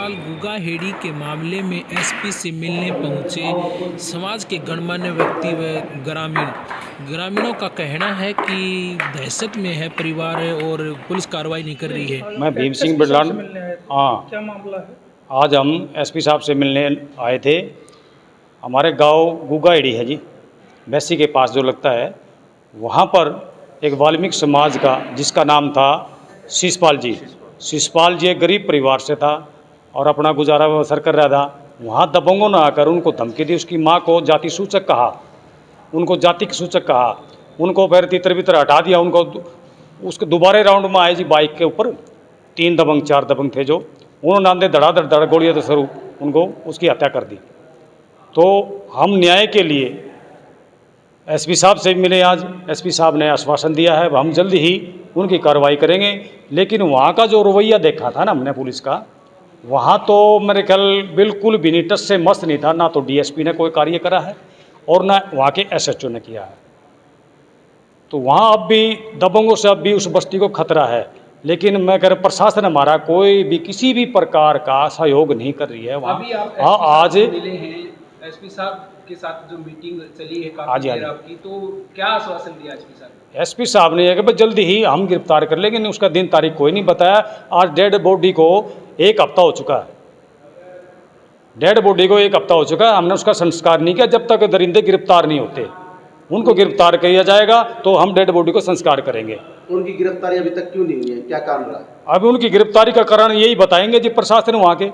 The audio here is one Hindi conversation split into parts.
सवाल गुगा हेड़ी के मामले में एसपी से मिलने पहुंचे समाज के गणमान्य व्यक्ति व ग्रामीणों का कहना है कि दहशत में है परिवार और पुलिस कार्रवाई नहीं कर रही है। मैं भीम सिंह बिरलान। हाँ, क्या मामला है? आज हम एसपी साहब से मिलने आए थे। हमारे गांव गुगा हेड़ी है जी, बैसी के पास जो लगता है, वहाँ पर एक वाल्मीकि समाज का जिसका नाम था शिषपाल जी एक गरीब परिवार से था और अपना गुजारा बसर कर रहा था। वहाँ दबंगों ने आकर उनको धमकी दी, उसकी माँ को जाति सूचक कहा, उनको जाति सूचक कहा, उनको फिर तितर बितर हटा दिया। उनको उसके दोबारे राउंड में आए जी, बाइक के ऊपर 4 दबंग थे जो उन्होंने आंधे धड़ा गोलियां तो स्वरूप उनको उसकी हत्या कर दी। तो हम न्याय के लिए एसपी साहब से मिले आज। एसपी साहब ने आश्वासन दिया है हम जल्दी ही उनकी कार्रवाई करेंगे। लेकिन वहाँ का जो रवैया देखा था ना हमने पुलिस का, वहाँ तो मेरे ख्याल बिल्कुल भी नहीं, टस से मस्त नहीं था। ना तो डीएसपी ने कोई कार्य करा है और ना वहाँ के एसएचओ ने किया है। तो वहाँ अब भी दबंगों से अब भी उस बस्ती को खतरा है। लेकिन मैं कह रहा प्रशासन हमारा कोई भी किसी भी प्रकार का सहयोग नहीं कर रही है वहाँ। हाँ, आज मिले हैं एसपी साहब के साथ जो मीटिंग चली है काफी देर आपकी, तो क्या आश्वासन दिया एसपी साहब? एसपी साहब ने यह कि भाई जल्दी ही हम गिरफ्तार कर लेंगे। उसका दिन तारीख कोई नहीं बताया। आज डेड बॉडी को 1 हफ्ता हो चुका है। हमने उसका संस्कार नहीं किया। जब तक दरिंदे गिरफ्तार नहीं होते उनको गिरफ्तार किया जाएगा तो हम डेड बॉडी को संस्कार करेंगे। उनकी गिरफ्तारी अभी तक क्यों नहीं हुई है, क्या कारण रहा? अभी उनकी गिरफ्तारी का कारण यही बताएंगे जी प्रशासन वहाँ के।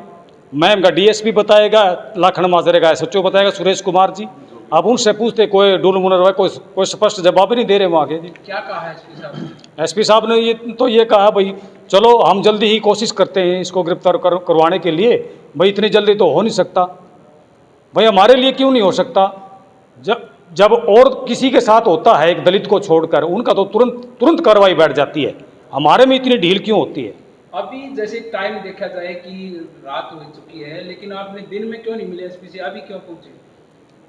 मैम का डीएसपी बताएगा, लाखन माजरे का एसएचओ बताएगा, सुरेश कुमार जी। अब उनसे पूछते, कोई डुल मुनर कोई स्पष्ट जवाब ही नहीं दे रहे वहाँ के जी। क्या कहा है एसपी साहब? एसपी साहब ने ये कहा भाई चलो हम जल्दी ही कोशिश करते हैं इसको गिरफ्तार करवाने के लिए। भाई इतनी जल्दी तो हो नहीं सकता। भाई हमारे लिए क्यों नहीं हो सकता? जब और किसी के साथ होता है एक दलित को छोड़कर, उनका तो तुरंत कार्रवाई बैठ जाती है। हमारे में इतनी ढील क्यों होती है? अभी जैसे टाइम देखा जाए कि रात हो चुकी है, लेकिन आपने दिन में क्यों नहीं मिले एसपी से? अभी क्यों पहुंचे?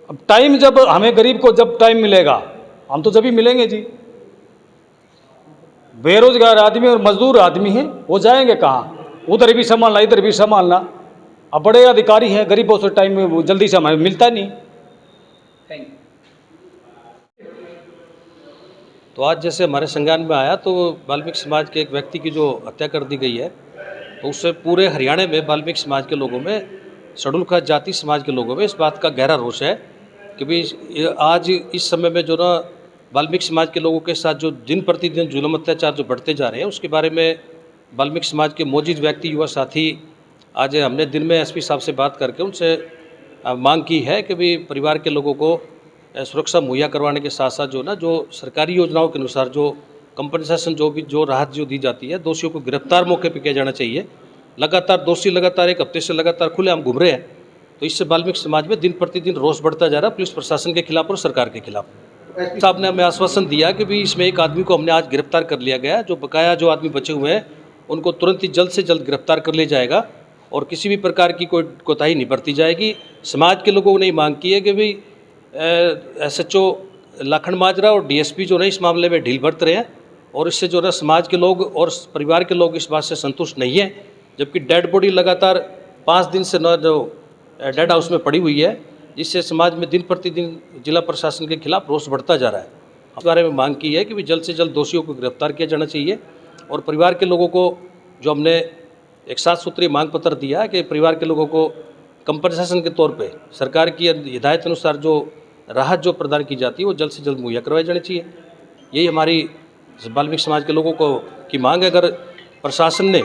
अब टाइम जब हमें गरीब को जब टाइम मिलेगा हम तो जब ही मिलेंगे जी। बेरोजगार आदमी और मजदूर आदमी हैं, वो जाएंगे कहाँ? उधर भी संभालना इधर भी संभालना। अब बड़े अधिकारी हैं, गरीबों से टाइम में जल्दी से हमें मिलता नहीं। Thank you. तो आज जैसे हमारे संज्ञान में आया तो वाल्मीकि समाज के एक व्यक्ति की जो हत्या कर दी गई है, तो उससे पूरे हरियाणा में वाल्मीकि समाज के लोगों में, शेड्यूल कास्ट जाति समाज के लोगों में इस बात का गहरा रोष है कि भाई आज इस समय में जो ना वाल्मीकि समाज के लोगों के साथ जो दिन प्रतिदिन जुल्म अत्याचार जो बढ़ते जा रहे हैं, उसके बारे में वाल्मीकि समाज के मौजूद व्यक्ति युवा साथी आज हमने दिन में एसपी साहब से बात करके उनसे मांग की है कि भाई परिवार के लोगों को सुरक्षा मुहैया करवाने के साथ साथ जो ना जो सरकारी योजनाओं के अनुसार जो कंपनसेशन जो राहत जो दी जाती है, दोषियों को गिरफ्तार मौके पर किया जाना चाहिए। लगातार दोषी लगातार 1 हफ्ते से लगातार खुलेआम घूम रहे हैं, तो इससे वाल्मीकि समाज में दिन प्रतिदिन रोष बढ़ता जा रहा है पुलिस प्रशासन के खिलाफ और सरकार के खिलाफ। साहब ने हमें आश्वासन दिया कि भाई इसमें एक आदमी को हमने आज गिरफ्तार कर लिया गया, जो बकाया जो आदमी बचे हुए हैं उनको तुरंत ही जल्द से जल्द गिरफ्तार कर लिया जाएगा और किसी भी प्रकार की कोई कोताही नहीं बरती जाएगी। समाज के लोगों ने मांग की है कि भाई एसएचओ लाखन माजरा और डीएसपी जो है इस मामले में ढील बरत रहे हैं और इससे जो है समाज के लोग और परिवार के लोग इस बात से संतुष्ट नहीं है। जबकि डेड बॉडी लगातार 5 दिन से न जो डेड हाउस में पड़ी हुई है, जिससे समाज में दिन प्रतिदिन जिला प्रशासन के खिलाफ रोष बढ़ता जा रहा है। इस बारे में मांग की है कि भी जल्द से जल्द दोषियों को गिरफ्तार किया जाना चाहिए और परिवार के लोगों को जो हमने एक 7 सूत्रीय मांग पत्र दिया है कि परिवार के लोगों को कंपनसेशन के तौर पे सरकार की हिदायत अनुसार जो राहत जो प्रदान की जाती है वो जल्द से जल्द मुहैया करवाई जानी चाहिए। यही हमारी वाल्मीकि समाज के लोगों को की मांग है। अगर प्रशासन ने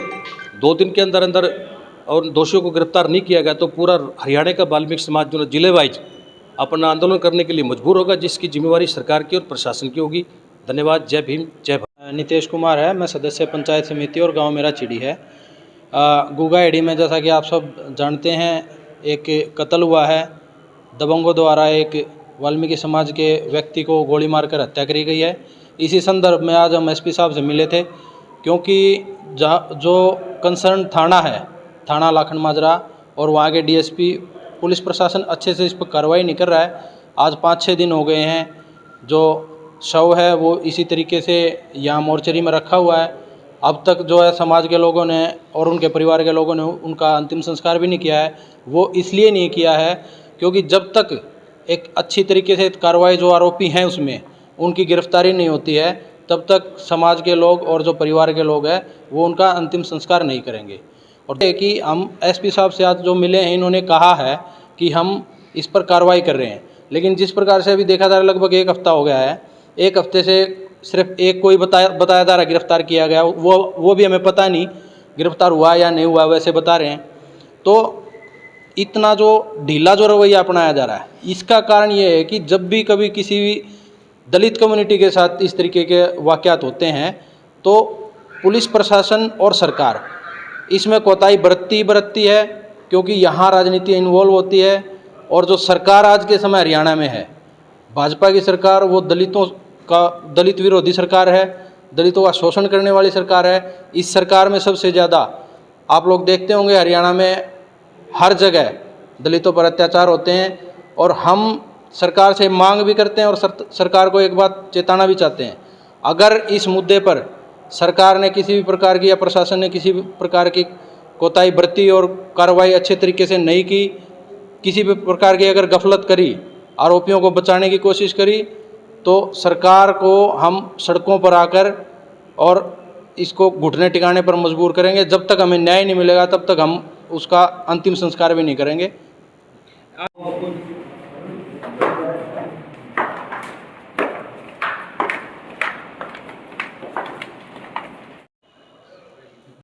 2 दिन के अंदर अंदर और दोषियों को गिरफ्तार नहीं किया गया तो पूरा हरियाणा का वाल्मीकि समाज जो जिले वाइज अपना आंदोलन करने के लिए मजबूर होगा, जिसकी जिम्मेवारी सरकार की और प्रशासन की होगी। धन्यवाद। जय भीम, जय भारत। नितेश कुमार है, मैं सदस्य पंचायत समिति और गांव मेरा चिड़ी है। गुगा हेड़ी में जैसा कि आप सब जानते हैं एक कत्ल हुआ है। दबंगों द्वारा एक वाल्मीकि समाज के व्यक्ति को गोली मारकर हत्या करी गई है। इसी संदर्भ में आज हम एसपी साहब से मिले थे, क्योंकि जो कंसर्न थाना है, थाना लाखन माजरा और वहाँ के डीएसपी पुलिस प्रशासन अच्छे से इस पर कार्रवाई नहीं कर रहा है। आज 5-6 दिन हो गए हैं जो शव है वो इसी तरीके से यहाँ मोर्चरी में रखा हुआ है अब तक जो है समाज के लोगों ने और उनके परिवार के लोगों ने उनका अंतिम संस्कार भी नहीं किया है। वो इसलिए नहीं किया है क्योंकि जब तक एक अच्छी तरीके से कार्रवाई जो आरोपी हैं उसमें उनकी गिरफ्तारी नहीं होती है, तब तक समाज के लोग और जो परिवार के लोग हैं वो उनका अंतिम संस्कार नहीं करेंगे। और कि हम एसपी साहब से आज जो मिले हैं, इन्होंने कहा है कि हम इस पर कार्रवाई कर रहे हैं, लेकिन जिस प्रकार से अभी देखा जा रहा है लगभग 1 हफ्ता हो गया है, 1 हफ्ते से सिर्फ एक कोई बताया जा रहा है गिरफ्तार किया गया, वो भी हमें पता नहीं गिरफ्तार हुआ या नहीं हुआ, वैसे बता रहे हैं। तो इतना जो ढीला जो रवैया अपनाया जा रहा है, इसका कारण ये है कि जब भी कभी किसी भी दलित कम्युनिटी के साथ इस तरीके के वाक़यात होते हैं तो पुलिस प्रशासन और सरकार इसमें कोताही बरतती है, क्योंकि यहाँ राजनीति इन्वॉल्व होती है। और जो सरकार आज के समय हरियाणा में है, भाजपा की सरकार, वो दलित विरोधी सरकार है, दलितों का शोषण करने वाली सरकार है। इस सरकार में सबसे ज़्यादा आप लोग देखते होंगे हरियाणा में हर जगह दलितों पर अत्याचार होते हैं। और हम सरकार से मांग भी करते हैं और सरकार को एक बात चेताना भी चाहते हैं, अगर इस मुद्दे पर सरकार ने किसी भी प्रकार की या प्रशासन ने किसी भी प्रकार की कोताही बरती और कार्रवाई अच्छे तरीके से नहीं की, किसी भी प्रकार की अगर गफलत करी, आरोपियों को बचाने की कोशिश करी, तो सरकार को हम सड़कों पर आकर और इसको घुटने टिकाने पर मजबूर करेंगे। जब तक हमें न्याय नहीं मिलेगा तब तक हम उसका अंतिम संस्कार भी नहीं करेंगे।